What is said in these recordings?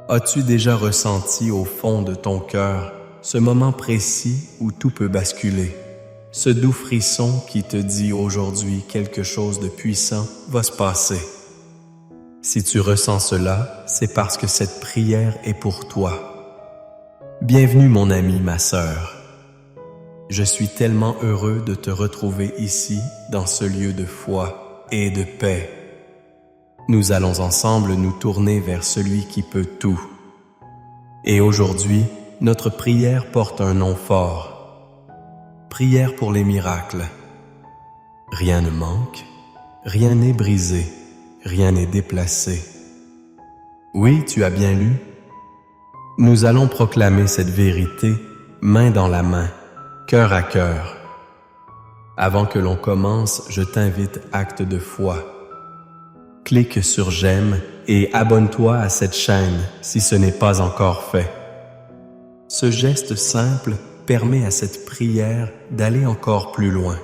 As-tu déjà ressenti au fond de ton cœur ce moment précis où tout peut basculer? Ce doux frisson qui te dit aujourd'hui quelque chose de puissant va se passer. Si tu ressens cela, c'est parce que cette prière est pour toi. Bienvenue mon ami, ma sœur. Je suis tellement heureux de te retrouver ici, dans ce lieu de foi et de paix. Nous allons ensemble nous tourner vers celui qui peut tout. Et aujourd'hui, notre prière porte un nom fort. Prière pour les miracles. Rien ne manque, rien n'est brisé, rien n'est déplacé. Oui, tu as bien lu. Nous allons proclamer cette vérité, main dans la main, cœur à cœur. Avant que l'on commence, je t'invite acte de foi. Clique sur j'aime et abonne-toi à cette chaîne si ce n'est pas encore fait. Ce geste simple permet à cette prière d'aller encore plus loin,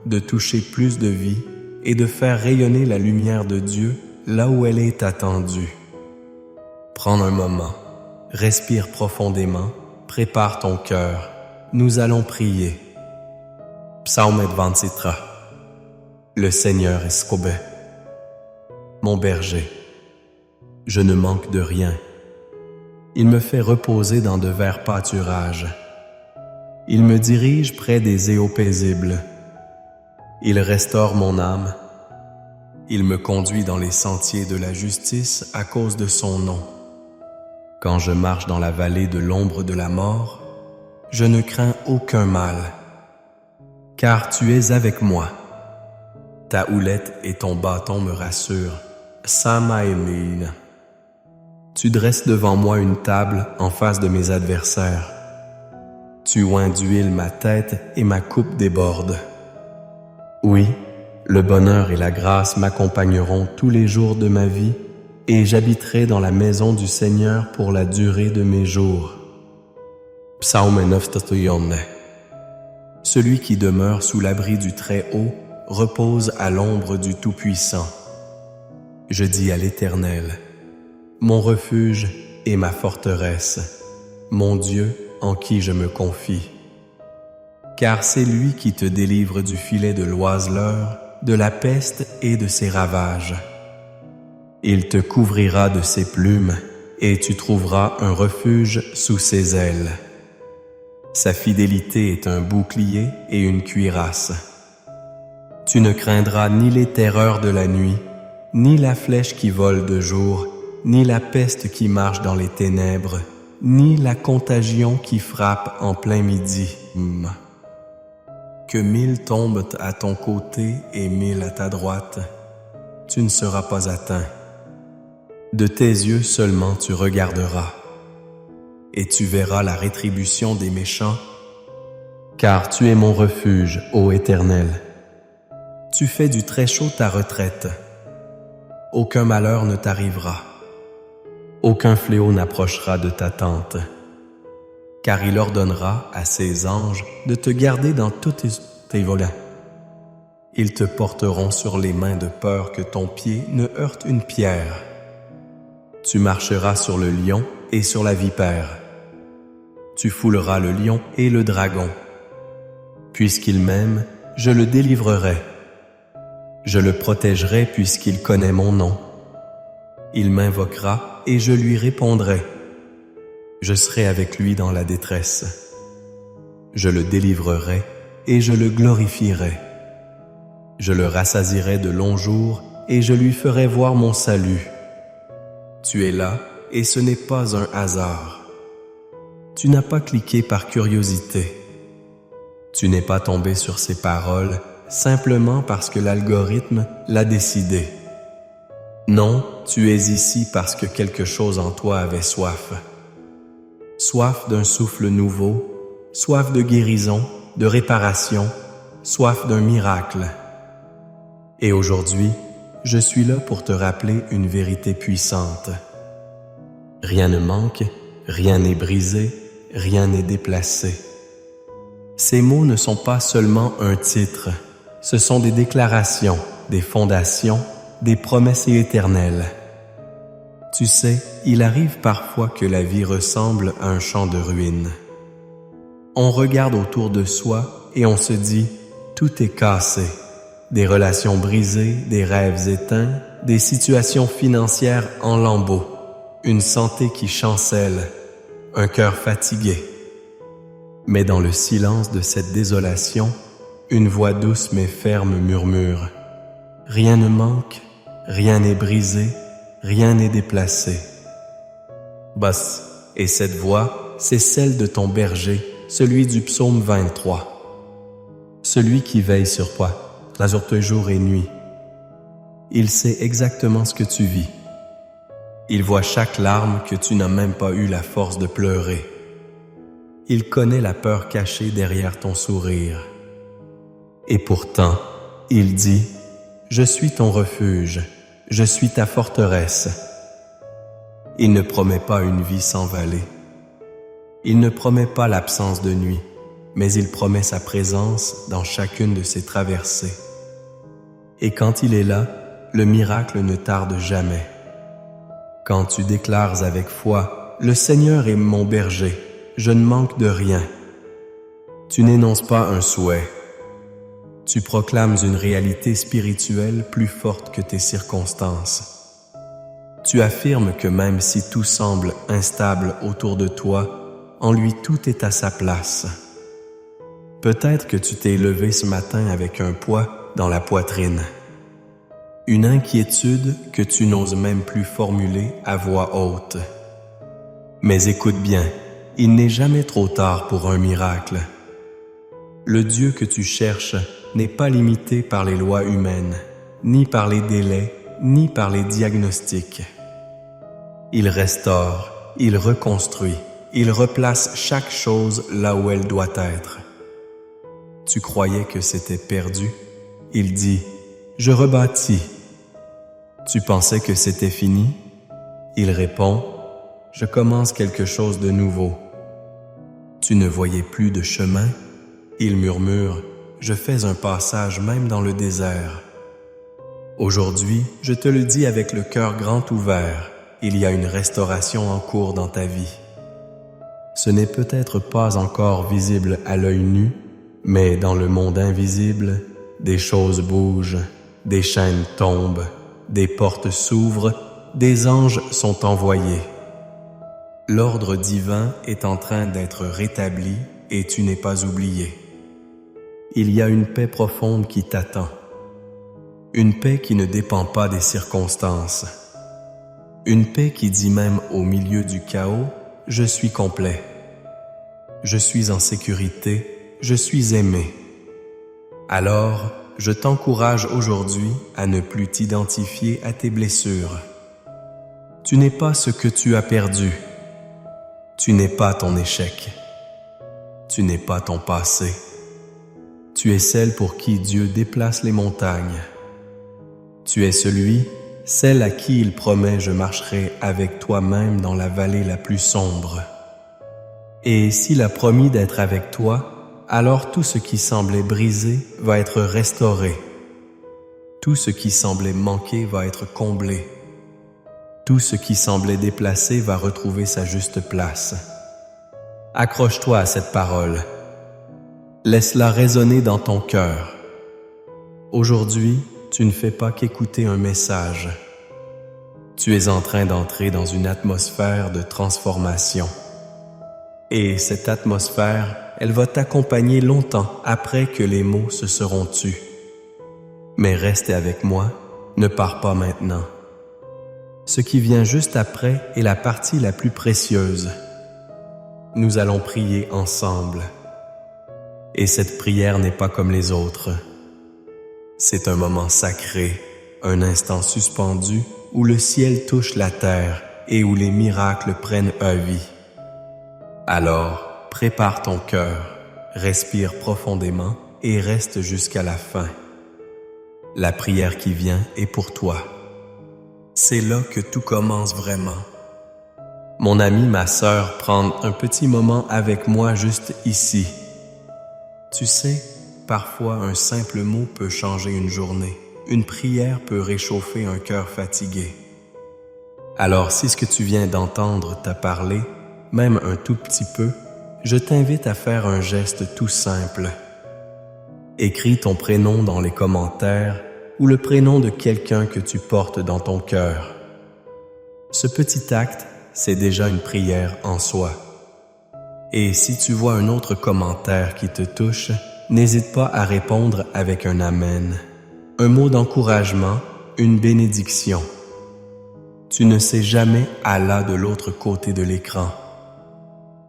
de toucher plus de vie et de faire rayonner la lumière de Dieu là où elle est attendue. Prends un moment, respire profondément, prépare ton cœur. Nous allons prier. Psalm 23. Le Seigneur est Skobé. Mon berger, je ne manque de rien. Il me fait reposer dans de verts pâturages. Il me dirige près des eaux paisibles. Il restaure mon âme. Il me conduit dans les sentiers de la justice à cause de son nom. Quand je marche dans la vallée de l'ombre de la mort, je ne crains aucun mal, car tu es avec moi. Ta houlette et ton bâton me rassurent. Samaïmine. Tu dresses devant moi une table en face de mes adversaires. Tu oins d'huile ma tête et ma coupe déborde. Oui, le bonheur et la grâce m'accompagneront tous les jours de ma vie et j'habiterai dans la maison du Seigneur pour la durée de mes jours. Psaume 9. Celui qui demeure sous l'abri du Très-Haut repose à l'ombre du Tout-Puissant. Je dis à l'Éternel, mon refuge et ma forteresse, mon Dieu en qui je me confie. Car c'est lui qui te délivre du filet de l'oiseleur, de la peste et de ses ravages. Il te couvrira de ses plumes et tu trouveras un refuge sous ses ailes. Sa fidélité est un bouclier et une cuirasse. Tu ne craindras ni les terreurs de la nuit, ni la flèche qui vole de jour, ni la peste qui marche dans les ténèbres, ni la contagion qui frappe en plein midi. Que 1000 tombent à ton côté et 1000 à ta droite, tu ne seras pas atteint. De tes yeux seulement tu regarderas, et tu verras la rétribution des méchants, car tu es mon refuge, ô Éternel. Tu fais du très chaud ta retraite. Aucun malheur ne t'arrivera. Aucun fléau n'approchera de ta tente. Car il ordonnera à ses anges de te garder dans tous tes volants. Ils te porteront sur les mains de peur que ton pied ne heurte une pierre. Tu marcheras sur le lion et sur la vipère. Tu fouleras le lion et le dragon. Puisqu'il m'aime, je le délivrerai. Je le protégerai puisqu'il connaît mon nom. Il m'invoquera et je lui répondrai. Je serai avec lui dans la détresse. Je le délivrerai et je le glorifierai. Je le rassasierai de longs jours et je lui ferai voir mon salut. Tu es là et ce n'est pas un hasard. Tu n'as pas cliqué par curiosité. Tu n'es pas tombé sur ces paroles simplement parce que l'algorithme l'a décidé. Non, tu es ici parce que quelque chose en toi avait soif. Soif d'un souffle nouveau, soif de guérison, de réparation, soif d'un miracle. Et aujourd'hui, je suis là pour te rappeler une vérité puissante. Rien ne manque, rien n'est brisé, rien n'est déplacé. Ces mots ne sont pas seulement un titre, ce sont des déclarations, des fondations, des promesses éternelles. Tu sais, il arrive parfois que la vie ressemble à un champ de ruines. On regarde autour de soi et on se dit « tout est cassé ». Des relations brisées, des rêves éteints, des situations financières en lambeaux, une santé qui chancelle, un cœur fatigué. Mais dans le silence de cette désolation, une voix douce mais ferme murmure « Rien ne manque, rien n'est brisé, rien n'est déplacé. » Boss, et cette voix, c'est celle de ton berger, celui du psaume 23. Celui qui veille sur toi, rassure-toi jour et nuit. Il sait exactement ce que tu vis. Il voit chaque larme que tu n'as même pas eu la force de pleurer. Il connaît la peur cachée derrière ton sourire. Et pourtant, il dit « Je suis ton refuge, je suis ta forteresse. » Il ne promet pas une vie sans vallée. Il ne promet pas l'absence de nuit, mais il promet sa présence dans chacune de ses traversées. Et quand il est là, le miracle ne tarde jamais. Quand tu déclares avec foi « Le Seigneur est mon berger, je ne manque de rien », tu n'énonces pas un souhait. Tu proclames une réalité spirituelle plus forte que tes circonstances. Tu affirmes que même si tout semble instable autour de toi, en lui tout est à sa place. Peut-être que tu t'es levé ce matin avec un poids dans la poitrine. Une inquiétude que tu n'oses même plus formuler à voix haute. Mais écoute bien, il n'est jamais trop tard pour un miracle. Le Dieu que tu cherches n'est pas limité par les lois humaines, ni par les délais, ni par les diagnostics. Il restaure, il reconstruit, il replace chaque chose là où elle doit être. Tu croyais que c'était perdu? Il dit « Je rebâtis ». Tu pensais que c'était fini? Il répond « Je commence quelque chose de nouveau ». Tu ne voyais plus de chemin? Il murmure « Je fais un passage même dans le désert ». Aujourd'hui, je te le dis avec le cœur grand ouvert, il y a une restauration en cours dans ta vie. Ce n'est peut-être pas encore visible à l'œil nu, mais dans le monde invisible, des choses bougent, des chaînes tombent, des portes s'ouvrent, des anges sont envoyés. L'ordre divin est en train d'être rétabli et tu n'es pas oublié. Il y a une paix profonde qui t'attend. Une paix qui ne dépend pas des circonstances. Une paix qui dit même au milieu du chaos, « Je suis complet. Je suis en sécurité. Je suis aimé. » Alors, je t'encourage aujourd'hui à ne plus t'identifier à tes blessures. Tu n'es pas ce que tu as perdu. Tu n'es pas ton échec. Tu n'es pas ton passé. Tu es celle pour qui Dieu déplace les montagnes. Tu es celui, celle à qui il promet « Je marcherai avec toi même dans la vallée la plus sombre ». Et s'il a promis d'être avec toi, alors tout ce qui semblait brisé va être restauré. Tout ce qui semblait manquer va être comblé. Tout ce qui semblait déplacé va retrouver sa juste place. Accroche-toi à cette parole. Laisse-la résonner dans ton cœur. Aujourd'hui, tu ne fais pas qu'écouter un message. Tu es en train d'entrer dans une atmosphère de transformation. Et cette atmosphère, elle va t'accompagner longtemps après que les mots se seront tus. Mais reste avec moi, ne pars pas maintenant. Ce qui vient juste après est la partie la plus précieuse. Nous allons prier ensemble. Et cette prière n'est pas comme les autres. C'est un moment sacré, un instant suspendu où le ciel touche la terre et où les miracles prennent vie. Alors, prépare ton cœur, respire profondément et reste jusqu'à la fin. La prière qui vient est pour toi. C'est là que tout commence vraiment. Mon ami, ma sœur, prendre un petit moment avec moi juste ici. Tu sais, parfois un simple mot peut changer une journée. Une prière peut réchauffer un cœur fatigué. Alors si ce que tu viens d'entendre t'a parlé, même un tout petit peu, je t'invite à faire un geste tout simple. Écris ton prénom dans les commentaires ou le prénom de quelqu'un que tu portes dans ton cœur. Ce petit acte, c'est déjà une prière en soi. Et si tu vois un autre commentaire qui te touche, n'hésite pas à répondre avec un amen, un mot d'encouragement, une bénédiction. Tu ne sais jamais Allah de l'autre côté de l'écran.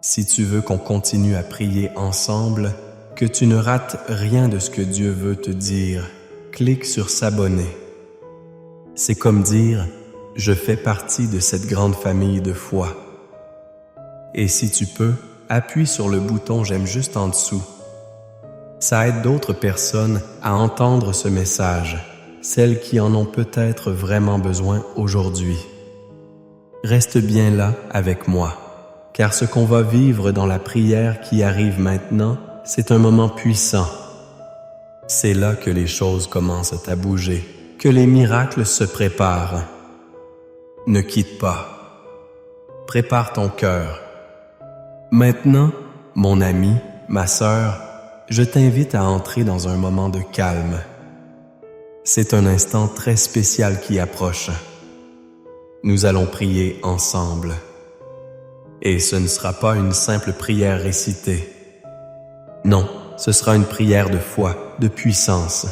Si tu veux qu'on continue à prier ensemble, que tu ne rates rien de ce que Dieu veut te dire, clique sur s'abonner. C'est comme dire « Je fais partie de cette grande famille de foi ». Et si tu peux, appuie sur le bouton « J'aime » juste en dessous. Ça aide d'autres personnes à entendre ce message, celles qui en ont peut-être vraiment besoin aujourd'hui. Reste bien là avec moi, car ce qu'on va vivre dans la prière qui arrive maintenant, c'est un moment puissant. C'est là que les choses commencent à bouger, que les miracles se préparent. Ne quitte pas. Prépare ton cœur. Maintenant, mon ami, ma sœur, je t'invite à entrer dans un moment de calme. C'est un instant très spécial qui approche. Nous allons prier ensemble. Et ce ne sera pas une simple prière récitée. Non, ce sera une prière de foi, de puissance.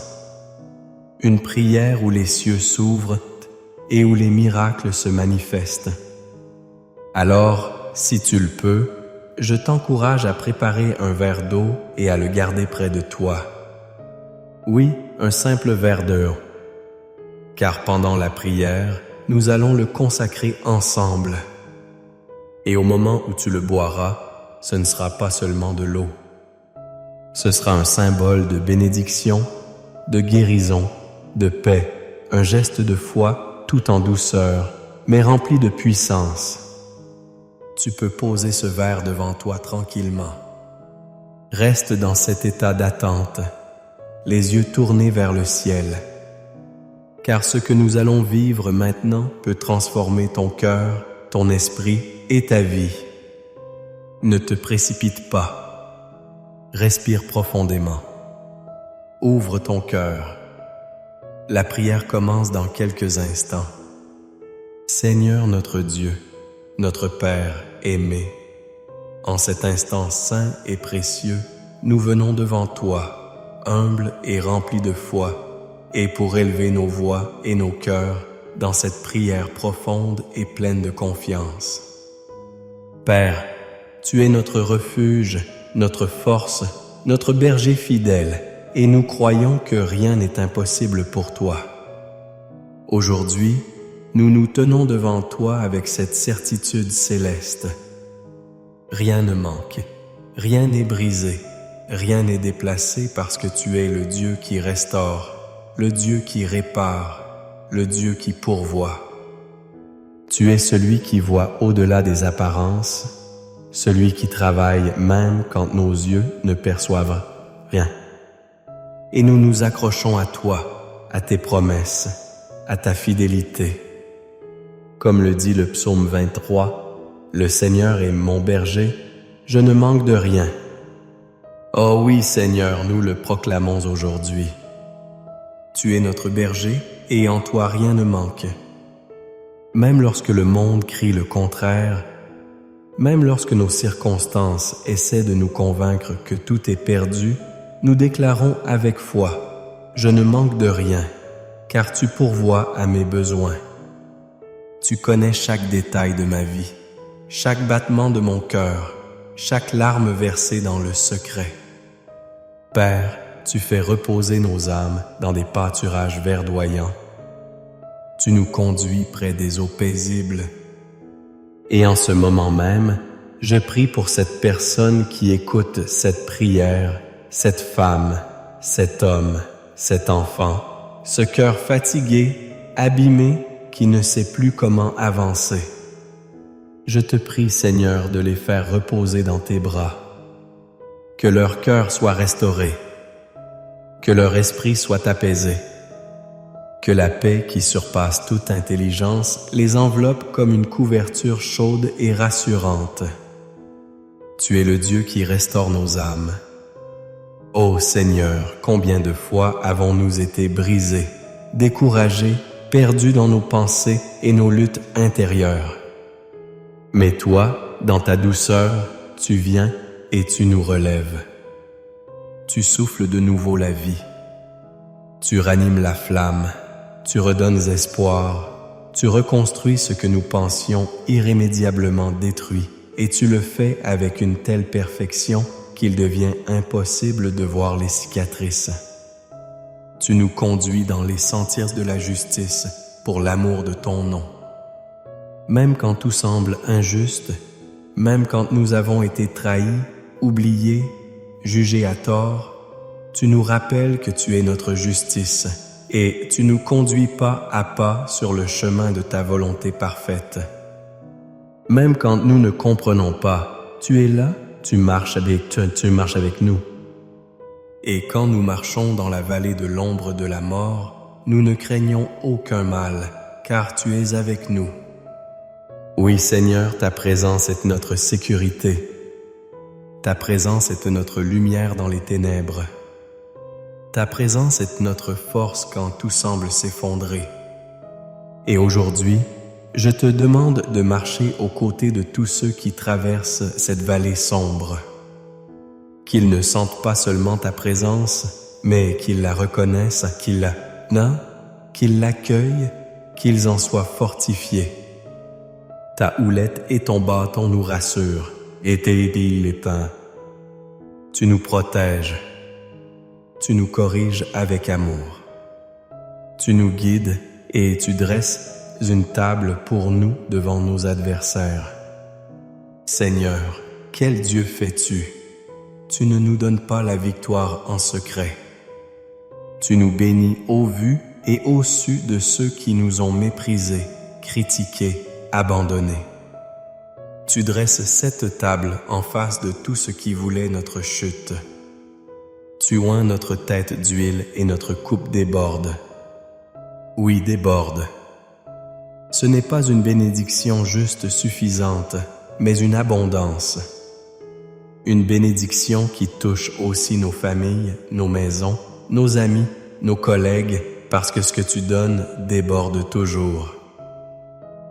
Une prière où les cieux s'ouvrent et où les miracles se manifestent. Alors, si tu le peux, je t'encourage à préparer un verre d'eau et à le garder près de toi. Oui, un simple verre d'eau. Car pendant la prière, nous allons le consacrer ensemble. Et au moment où tu le boiras, ce ne sera pas seulement de l'eau. Ce sera un symbole de bénédiction, de guérison, de paix, un geste de foi tout en douceur, mais rempli de puissance. Tu peux poser ce verre devant toi tranquillement. Reste dans cet état d'attente, les yeux tournés vers le ciel. Car ce que nous allons vivre maintenant peut transformer ton cœur, ton esprit et ta vie. Ne te précipite pas. Respire profondément. Ouvre ton cœur. La prière commence dans quelques instants. Seigneur notre Dieu, notre Père aimé, en cet instant saint et précieux, nous venons devant toi, humbles et remplis de foi, et pour élever nos voix et nos cœurs dans cette prière profonde et pleine de confiance. Père, tu es notre refuge, notre force, notre berger fidèle, et nous croyons que rien n'est impossible pour toi. Aujourd'hui, nous nous tenons devant toi avec cette certitude céleste. Rien ne manque, rien n'est brisé, rien n'est déplacé parce que tu es le Dieu qui restaure, le Dieu qui répare, le Dieu qui pourvoit. Tu es celui qui voit au-delà des apparences, celui qui travaille même quand nos yeux ne perçoivent rien. Et nous nous accrochons à toi, à tes promesses, à ta fidélité. Comme le dit le psaume 23, « Le Seigneur est mon berger, je ne manque de rien. » Oh oui, Seigneur, nous le proclamons aujourd'hui. Tu es notre berger et en toi rien ne manque. Même lorsque le monde crie le contraire, même lorsque nos circonstances essaient de nous convaincre que tout est perdu, nous déclarons avec foi, « Je ne manque de rien, car tu pourvois à mes besoins. » Tu connais chaque détail de ma vie, chaque battement de mon cœur, chaque larme versée dans le secret. Père, tu fais reposer nos âmes dans des pâturages verdoyants. Tu nous conduis près des eaux paisibles. Et en ce moment même, je prie pour cette personne qui écoute cette prière, cette femme, cet homme, cet enfant, ce cœur fatigué, abîmé, qui ne sait plus comment avancer. Je te prie, Seigneur, de les faire reposer dans tes bras. Que leur cœur soit restauré, que leur esprit soit apaisé. Que la paix qui surpasse toute intelligence les enveloppe comme une couverture chaude et rassurante. Tu es le Dieu qui restaure nos âmes. Ô Seigneur, combien de fois avons-nous été brisés, découragés, perdus dans nos pensées et nos luttes intérieures. Mais toi, dans ta douceur, tu viens et tu nous relèves. Tu souffles de nouveau la vie. Tu ranimes la flamme, tu redonnes espoir, tu reconstruis ce que nous pensions irrémédiablement détruit, et tu le fais avec une telle perfection qu'il devient impossible de voir les cicatrices. Tu nous conduis dans les sentiers de la justice pour l'amour de ton nom. Même quand tout semble injuste, même quand nous avons été trahis, oubliés, jugés à tort, tu nous rappelles que tu es notre justice et tu nous conduis pas à pas sur le chemin de ta volonté parfaite. Même quand nous ne comprenons pas, tu es là, tu marches avec nous. Et quand nous marchons dans la vallée de l'ombre de la mort, nous ne craignons aucun mal, car tu es avec nous. Oui, Seigneur, ta présence est notre sécurité. Ta présence est notre lumière dans les ténèbres. Ta présence est notre force quand tout semble s'effondrer. Et aujourd'hui, je te demande de marcher aux côtés de tous ceux qui traversent cette vallée sombre. Qu'ils ne sentent pas seulement ta présence, mais qu'ils la reconnaissent, qu'ils l'accueillent, qu'ils en soient fortifiés. Ta houlette et ton bâton nous rassurent, et tes épins. Tu nous protèges, tu nous corriges avec amour. Tu nous guides et tu dresses une table pour nous devant nos adversaires. Seigneur, quel Dieu fais-tu? Tu ne nous donnes pas la victoire en secret. Tu nous bénis au vu et au su de ceux qui nous ont méprisés, critiqués, abandonnés. Tu dresses cette table en face de tout ce qui voulait notre chute. Tu oins notre tête d'huile et notre coupe déborde. Oui, déborde. Ce n'est pas une bénédiction juste suffisante, mais une abondance. Une bénédiction qui touche aussi nos familles, nos maisons, nos amis, nos collègues, parce que ce que tu donnes déborde toujours.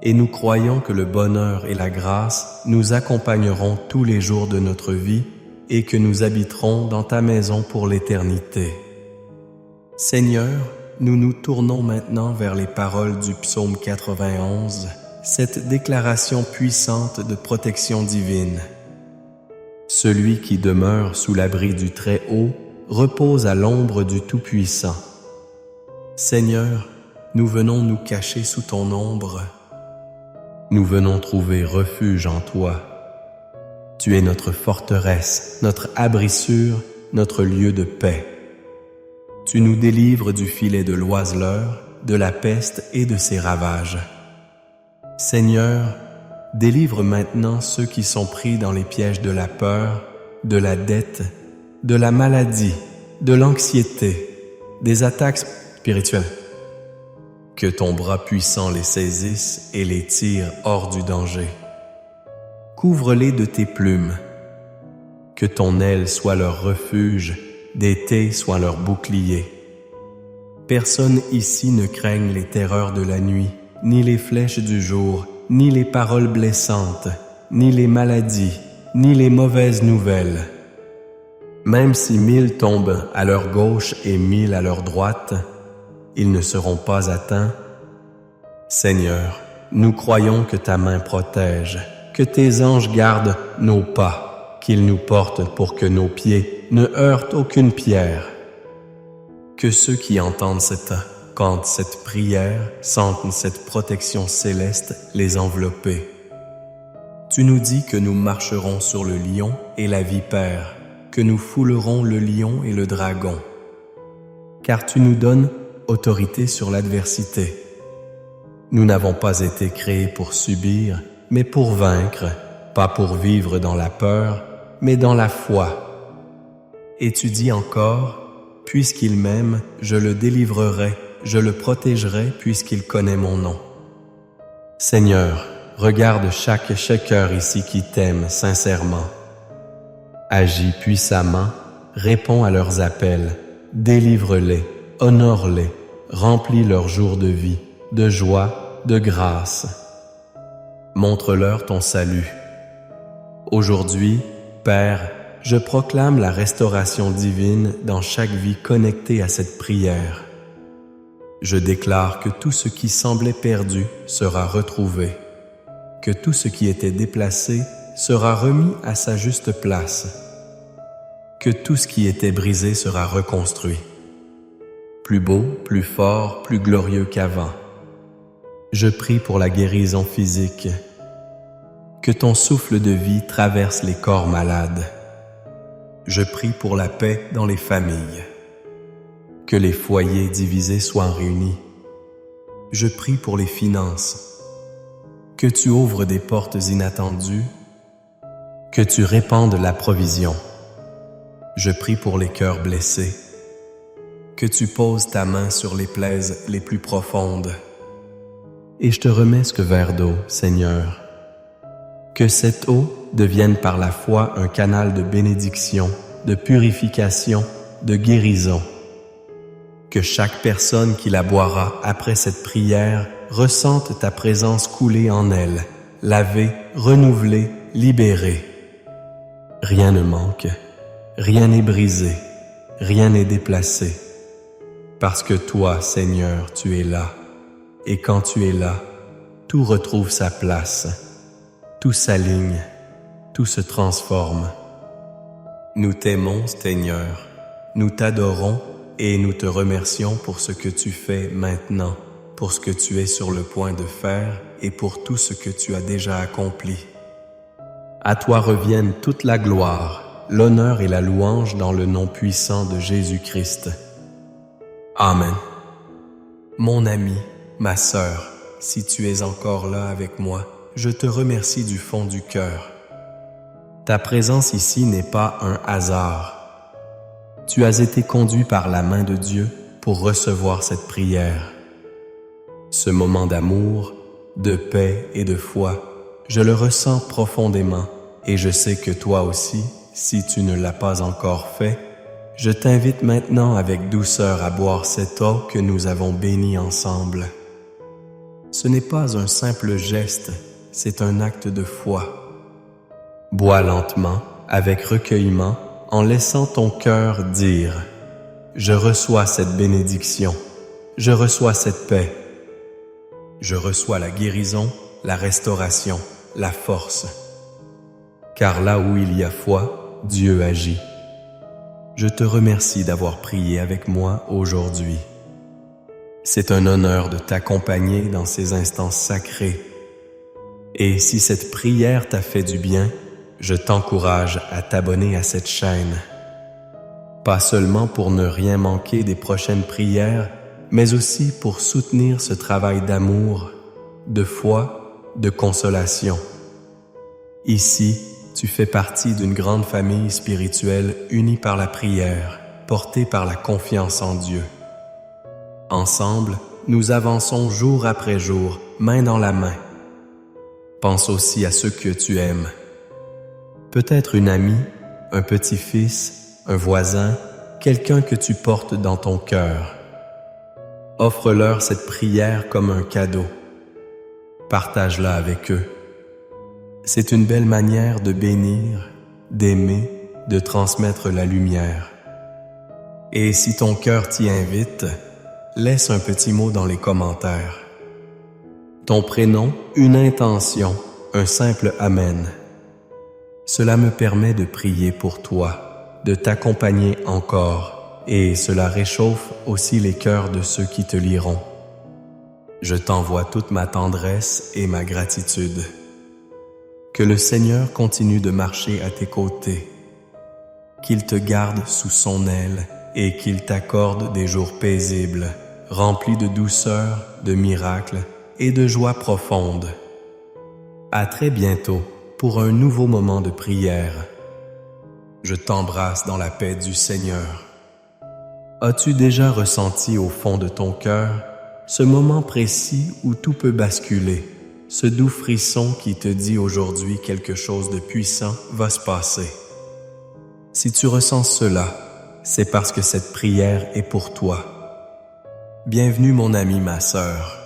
Et nous croyons que le bonheur et la grâce nous accompagneront tous les jours de notre vie et que nous habiterons dans ta maison pour l'éternité. Seigneur, nous nous tournons maintenant vers les paroles du psaume 91, cette déclaration puissante de protection divine. Celui qui demeure sous l'abri du Très-Haut repose à l'ombre du Tout-Puissant. Seigneur, nous venons nous cacher sous ton ombre. Nous venons trouver refuge en toi. Tu es notre forteresse, notre abri sûr, notre lieu de paix. Tu nous délivres du filet de l'oiseleur, de la peste et de ses ravages. Seigneur, délivre maintenant ceux qui sont pris dans les pièges de la peur, de la dette, de la maladie, de l'anxiété, des attaques spirituelles. Que ton bras puissant les saisisse et les tire hors du danger. Couvre-les de tes plumes. Que ton aile soit leur refuge, d'été soit leur bouclier. Personne ici ne craigne les terreurs de la nuit, ni les flèches du jour, ni les paroles blessantes, ni les maladies, ni les mauvaises nouvelles. Même si 1000 tombent à leur gauche et 1000 à leur droite, ils ne seront pas atteints. Seigneur, nous croyons que ta main protège, que tes anges gardent nos pas, qu'ils nous portent pour que nos pieds ne heurtent aucune pierre. Que ceux qui entendent cette prière sentent cette protection céleste les envelopper. Tu nous dis que nous marcherons sur le lion et la vipère, que nous foulerons le lion et le dragon. Car tu nous donnes autorité sur l'adversité. Nous n'avons pas été créés pour subir, mais pour vaincre, pas pour vivre dans la peur, mais dans la foi. Et tu dis encore, puisqu'il m'aime, je le délivrerai, je le protégerai puisqu'il connaît mon nom. Seigneur, regarde chaque cœur ici qui t'aime sincèrement. Agis puissamment, réponds à leurs appels, délivre-les, honore-les, remplis leurs jours de vie, de joie, de grâce. Montre-leur ton salut. Aujourd'hui, Père, je proclame la restauration divine dans chaque vie connectée à cette prière. Je déclare que tout ce qui semblait perdu sera retrouvé, que tout ce qui était déplacé sera remis à sa juste place, que tout ce qui était brisé sera reconstruit, plus beau, plus fort, plus glorieux qu'avant. Je prie pour la guérison physique, que ton souffle de vie traverse les corps malades. Je prie pour la paix dans les familles, que les foyers divisés soient réunis. Je prie pour les finances, que tu ouvres des portes inattendues, que tu répandes la provision. Je prie pour les cœurs blessés, que tu poses ta main sur les plaies les plus profondes. Et je te remets ce verre d'eau, Seigneur. Que cette eau devienne par la foi un canal de bénédiction, de purification, de guérison. Que chaque personne qui la boira après cette prière ressente ta présence couler en elle, lavée, renouvelée, libérée. Rien ne manque, rien n'est brisé, rien n'est déplacé. Parce que toi, Seigneur, tu es là. Et quand tu es là, tout retrouve sa place. Tout s'aligne, tout se transforme. Nous t'aimons, Seigneur, nous t'adorons et nous te remercions pour ce que tu fais maintenant, pour ce que tu es sur le point de faire et pour tout ce que tu as déjà accompli. À toi reviennent toute la gloire, l'honneur et la louange dans le nom puissant de Jésus-Christ. Amen. Mon ami, ma sœur, si tu es encore là avec moi, je te remercie du fond du cœur. Ta présence ici n'est pas un hasard. Tu as été conduit par la main de Dieu pour recevoir cette prière. Ce moment d'amour, de paix et de foi, je le ressens profondément et je sais que toi aussi, si tu ne l'as pas encore fait, je t'invite maintenant avec douceur à boire cette eau que nous avons bénie ensemble. Ce n'est pas un simple geste, c'est un acte de foi. Bois lentement, avec recueillement, en laissant ton cœur dire « Je reçois cette bénédiction, je reçois cette paix, je reçois la guérison, la restauration, la force. » Car là où il y a foi, Dieu agit. Je te remercie d'avoir prié avec moi aujourd'hui. C'est un honneur de t'accompagner dans ces instants sacrés. Et si cette prière t'a fait du bien, je t'encourage à t'abonner à cette chaîne. Pas seulement pour ne rien manquer des prochaines prières, mais aussi pour soutenir ce travail d'amour, de foi, de consolation. Ici, tu fais partie d'une grande famille spirituelle unie par la prière, portée par la confiance en Dieu. Ensemble, nous avançons jour après jour, main dans la main. Pense aussi à ceux que tu aimes. Peut-être une amie, un petit-fils, un voisin, quelqu'un que tu portes dans ton cœur. Offre-leur cette prière comme un cadeau. Partage-la avec eux. C'est une belle manière de bénir, d'aimer, de transmettre la lumière. Et si ton cœur t'y invite, laisse un petit mot dans les commentaires. Ton prénom, une intention, un simple Amen. Cela me permet de prier pour toi, de t'accompagner encore, et cela réchauffe aussi les cœurs de ceux qui te liront. Je t'envoie toute ma tendresse et ma gratitude. Que le Seigneur continue de marcher à tes côtés, qu'il te garde sous son aile et qu'il t'accorde des jours paisibles, remplis de douceur, de miracles et de joie profonde. À très bientôt pour un nouveau moment de prière. Je t'embrasse dans la paix du Seigneur. As-tu déjà ressenti au fond de ton cœur ce moment précis où tout peut basculer, ce doux frisson qui te dit aujourd'hui quelque chose de puissant va se passer? Si tu ressens cela, c'est parce que cette prière est pour toi. Bienvenue mon ami, ma sœur.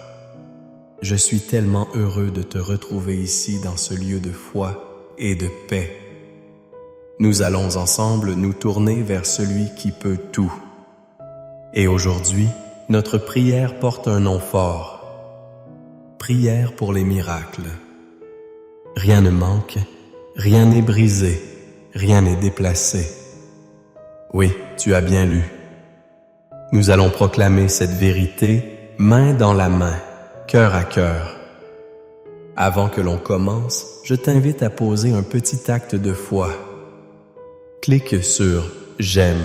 Je suis tellement heureux de te retrouver ici dans ce lieu de foi et de paix. Nous allons ensemble nous tourner vers celui qui peut tout. Et aujourd'hui, notre prière porte un nom fort. Prière pour les miracles. Rien ne manque, rien n'est brisé, rien n'est déplacé. Oui, tu as bien lu. Nous allons proclamer cette vérité main dans la main, cœur à cœur. Avant que l'on commence, je t'invite à poser un petit acte de foi. Clique sur « J'aime »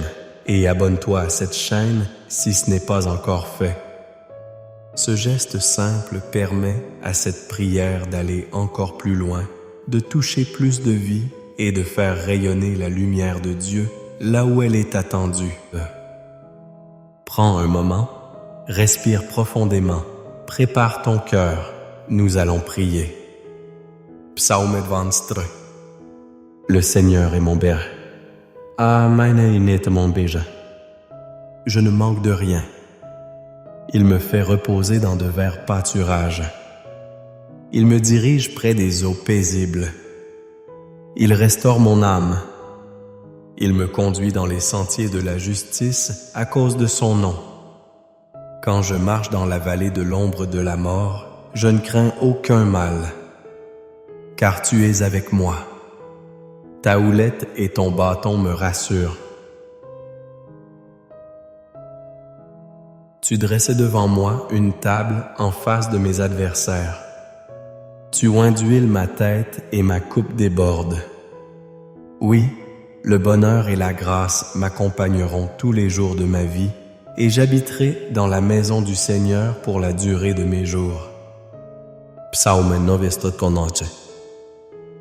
et abonne-toi à cette chaîne si ce n'est pas encore fait. Ce geste simple permet à cette prière d'aller encore plus loin, de toucher plus de vie et de faire rayonner la lumière de Dieu là où elle est attendue. Prends un moment, respire profondément, prépare ton cœur, nous allons prier. Psalm 23. Le Seigneur est mon berger. Je ne manque de rien. Il me fait reposer dans de verts pâturages. Il me dirige près des eaux paisibles. Il restaure mon âme. Il me conduit dans les sentiers de la justice à cause de son nom. Quand je marche dans la vallée de l'ombre de la mort, je ne crains aucun mal, car tu es avec moi. Ta houlette et ton bâton me rassurent. Tu dressais devant moi une table en face de mes adversaires. Tu oins d'huile ma tête et ma coupe déborde. Oui, le bonheur et la grâce m'accompagneront tous les jours de ma vie et j'habiterai dans la maison du Seigneur pour la durée de mes jours. Psalm 93.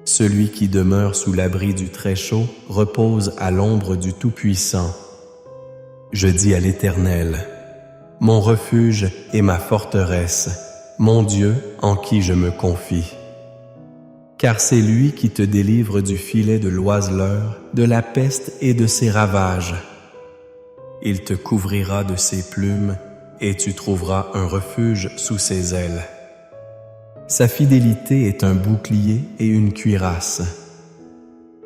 Celui qui demeure sous l'abri du Très-Chaud repose à l'ombre du Tout-Puissant. Je dis à l'Éternel, mon refuge et ma forteresse, mon Dieu en qui je me confie. Car c'est lui qui te délivre du filet de l'oiseleur, de la peste et de ses ravages. Il te couvrira de ses plumes et tu trouveras un refuge sous ses ailes. Sa fidélité est un bouclier et une cuirasse.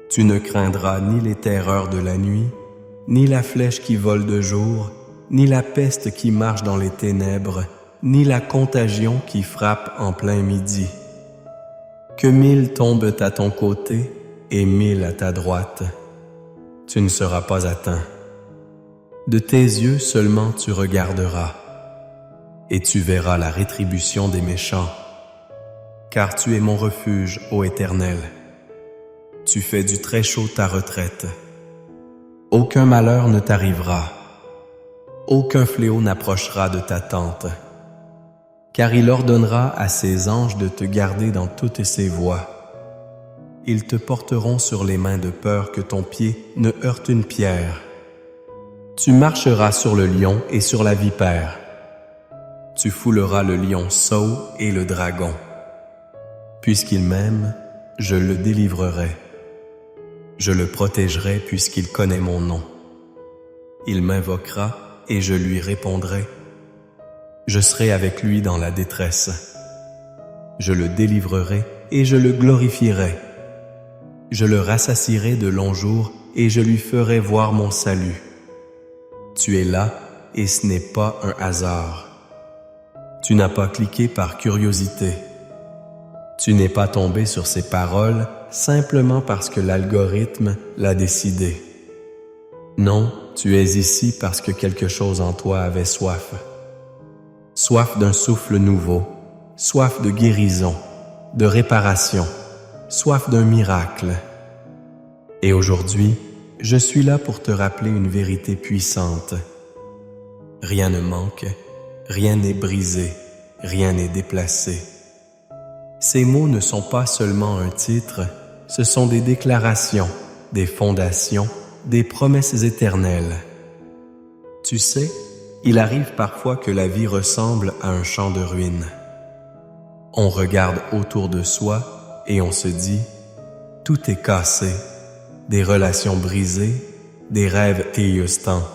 Tu ne craindras ni les terreurs de la nuit, ni la flèche qui vole de jour, ni la peste qui marche dans les ténèbres, ni la contagion qui frappe en plein midi. Que 1000 tombent à ton côté et 1000 à ta droite, tu ne seras pas atteint. De tes yeux seulement tu regarderas, et tu verras la rétribution des méchants. Car tu es mon refuge, ô Éternel. Tu fais du Très-Chaud ta retraite. Aucun malheur ne t'arrivera. Aucun fléau n'approchera de ta tente. Car il ordonnera à ses anges de te garder dans toutes ses voies. Ils te porteront sur les mains de peur que ton pied ne heurte une pierre. Tu marcheras sur le lion et sur la vipère. Tu fouleras le lion sot et le dragon. Puisqu'il m'aime, je le délivrerai. Je le protégerai puisqu'il connaît mon nom. Il m'invoquera et je lui répondrai. Je serai avec lui dans la détresse. Je le délivrerai et je le glorifierai. Je le rassasierai de longs jours et je lui ferai voir mon salut. Tu es là et ce n'est pas un hasard. Tu n'as pas cliqué par curiosité. Tu n'es pas tombé sur ces paroles simplement parce que l'algorithme l'a décidé. Non, tu es ici parce que quelque chose en toi avait soif. Soif d'un souffle nouveau, soif de guérison, de réparation, soif d'un miracle. Et aujourd'hui, je suis là pour te rappeler une vérité puissante. Rien ne manque, rien n'est brisé, rien n'est déplacé. Ces mots ne sont pas seulement un titre, ce sont des déclarations, des fondations, des promesses éternelles. Tu sais, il arrive parfois que la vie ressemble à un champ de ruines. On regarde autour de soi et on se dit « Tout est cassé, des relations brisées, des rêves éyoustants,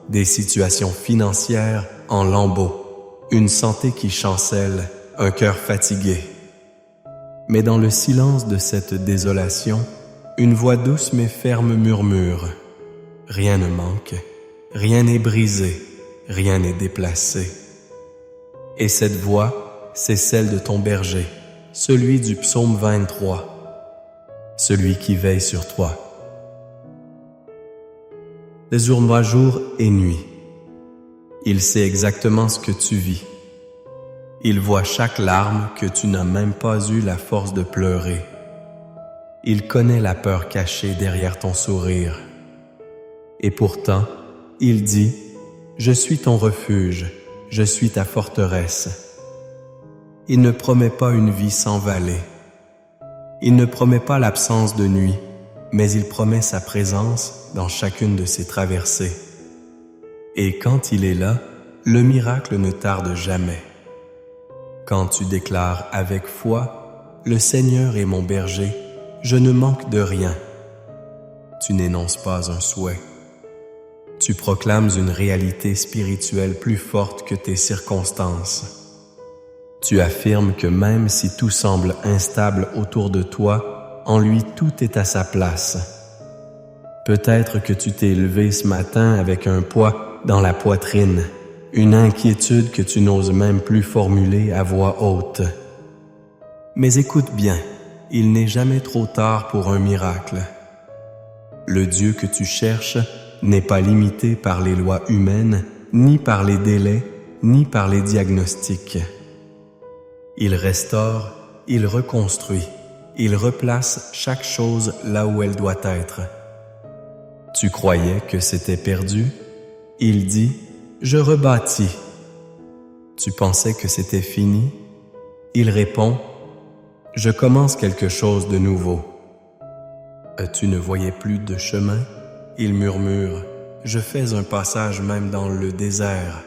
des situations financières en lambeaux, une santé qui chancelle, un cœur fatigué. » Mais dans le silence de cette désolation, une voix douce mais ferme murmure « Rien ne manque, rien n'est brisé, rien n'est déplacé. » Et cette voix, c'est celle de ton berger, celui du psaume 23, celui qui veille sur toi. Le jour voit jour et nuit. Il sait exactement ce que tu vis. Il voit chaque larme que tu n'as même pas eu la force de pleurer. Il connaît la peur cachée derrière ton sourire. Et pourtant, il dit « Je suis ton refuge, je suis ta forteresse. » Il ne promet pas une vie sans vallée. Il ne promet pas l'absence de nuit, mais il promet sa présence dans chacune de ses traversées. Et quand il est là, le miracle ne tarde jamais. Quand tu déclares avec foi « Le Seigneur est mon berger, je ne manque de rien », tu n'énonces pas un souhait. Tu proclames une réalité spirituelle plus forte que tes circonstances. Tu affirmes que même si tout semble instable autour de toi, en lui tout est à sa place. Peut-être que tu t'es levé ce matin avec un poids dans la poitrine, une inquiétude que tu n'oses même plus formuler à voix haute. Mais écoute bien, il n'est jamais trop tard pour un miracle. Le Dieu que tu cherches n'est pas limité par les lois humaines, ni par les délais, ni par les diagnostics. Il restaure, il reconstruit, il replace chaque chose là où elle doit être. Tu croyais que c'était perdu? Il dit « Je rebâtis ». Tu pensais que c'était fini? Il répond « Je commence quelque chose de nouveau ». Tu ne voyais plus de chemin? Il murmure « Je fais un passage même dans le désert ».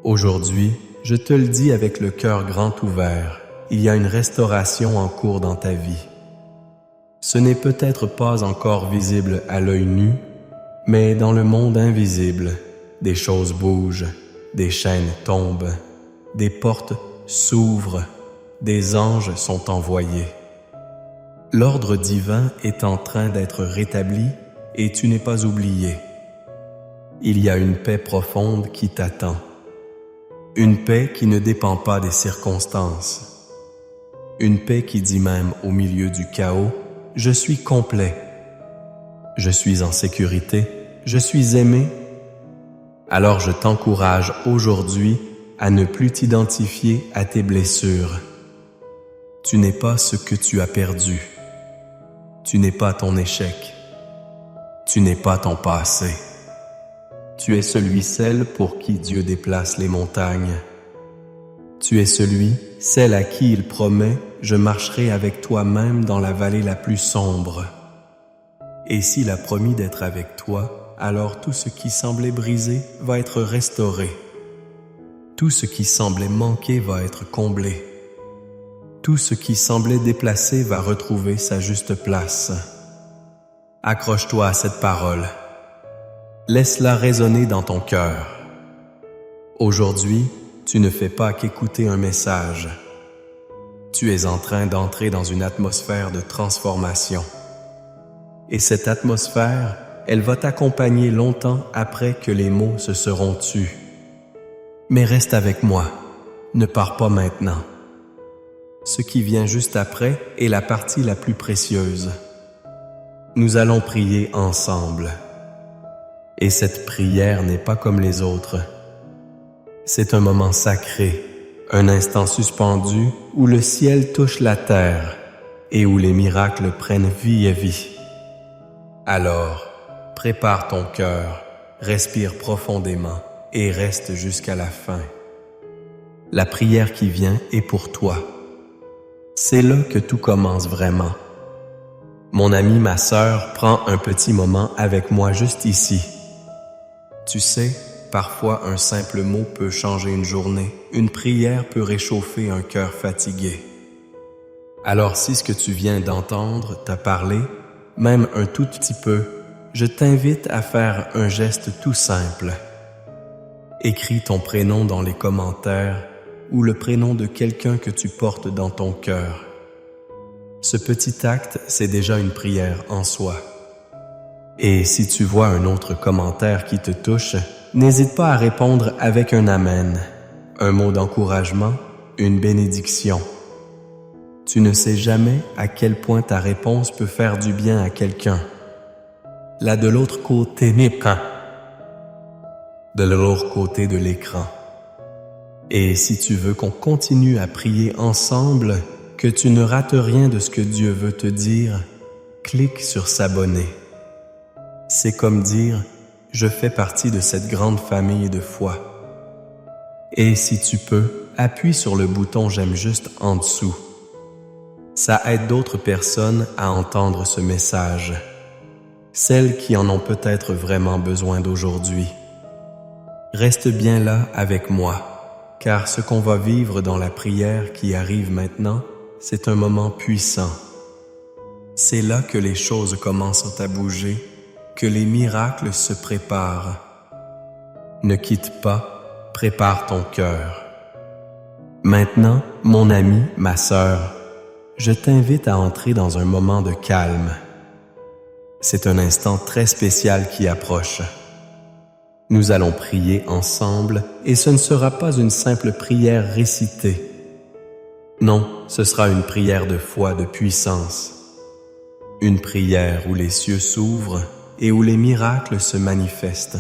Aujourd'hui, je te le dis avec le cœur grand ouvert, il y a une restauration en cours dans ta vie. Ce n'est peut-être pas encore visible à l'œil nu, mais dans le monde invisible, des choses bougent, des chaînes tombent, des portes s'ouvrent, des anges sont envoyés. L'ordre divin est en train d'être rétabli et tu n'es pas oublié. Il y a une paix profonde qui t'attend. Une paix qui ne dépend pas des circonstances. Une paix qui dit même au milieu du chaos, « Je suis complet. Je suis en sécurité. Je suis aimé. » Alors je t'encourage aujourd'hui à ne plus t'identifier à tes blessures. Tu n'es pas ce que tu as perdu. Tu n'es pas ton échec. Tu n'es pas ton passé. Tu es celle pour qui Dieu déplace les montagnes. Tu es celle à qui il promet « Je marcherai avec toi même dans la vallée la plus sombre ». Et s'il a promis d'être avec toi, alors tout ce qui semblait brisé va être restauré. Tout ce qui semblait manquer va être comblé. Tout ce qui semblait déplacé va retrouver sa juste place. Accroche-toi à cette parole. Laisse-la résonner dans ton cœur. Aujourd'hui, tu ne fais pas qu'écouter un message. Tu es en train d'entrer dans une atmosphère de transformation. Et cette atmosphère, elle va t'accompagner longtemps après que les mots se seront tus. Mais reste avec moi, ne pars pas maintenant. Ce qui vient juste après est la partie la plus précieuse. Nous allons prier ensemble. Et cette prière n'est pas comme les autres. C'est un moment sacré, un instant suspendu où le ciel touche la terre et où les miracles prennent vie à vie. Alors, prépare ton cœur, respire profondément et reste jusqu'à la fin. La prière qui vient est pour toi. C'est là que tout commence vraiment. Mon ami, ma sœur, prends un petit moment avec moi juste ici. Tu sais, parfois un simple mot peut changer une journée, une prière peut réchauffer un cœur fatigué. Alors si ce que tu viens d'entendre t'a parlé, même un tout petit peu, je t'invite à faire un geste tout simple. Écris ton prénom dans les commentaires ou le prénom de quelqu'un que tu portes dans ton cœur. Ce petit acte, c'est déjà une prière en soi. Et si tu vois un autre commentaire qui te touche, n'hésite pas à répondre avec un amen, un mot d'encouragement, une bénédiction. Tu ne sais jamais à quel point ta réponse peut faire du bien à quelqu'un. Là de l'autre côté de l'écran. Et si tu veux qu'on continue à prier ensemble, que tu ne rates rien de ce que Dieu veut te dire, clique sur s'abonner. C'est comme dire « Je fais partie de cette grande famille de foi ». Et si tu peux, appuie sur le bouton « J'aime » juste en dessous. Ça aide d'autres personnes à entendre ce message, celles qui en ont peut-être vraiment besoin d'aujourd'hui. Reste bien là avec moi, car ce qu'on va vivre dans la prière qui arrive maintenant, c'est un moment puissant. C'est là que les choses commencent à bouger, que les miracles se préparent. Ne quitte pas, prépare ton cœur. Maintenant, mon ami, ma sœur, je t'invite à entrer dans un moment de calme. C'est un instant très spécial qui approche. Nous allons prier ensemble et ce ne sera pas une simple prière récitée. Non, ce sera une prière de foi, de puissance. Une prière où les cieux s'ouvrent et où les miracles se manifestent.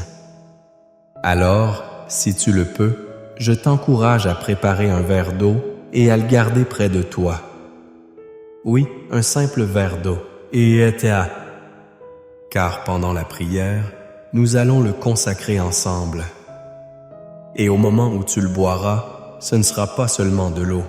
Alors, si tu le peux, je t'encourage à préparer un verre d'eau et à le garder près de toi. Oui, un simple verre d'eau. Car pendant la prière, nous allons le consacrer ensemble. Et au moment où tu le boiras, ce ne sera pas seulement de l'eau,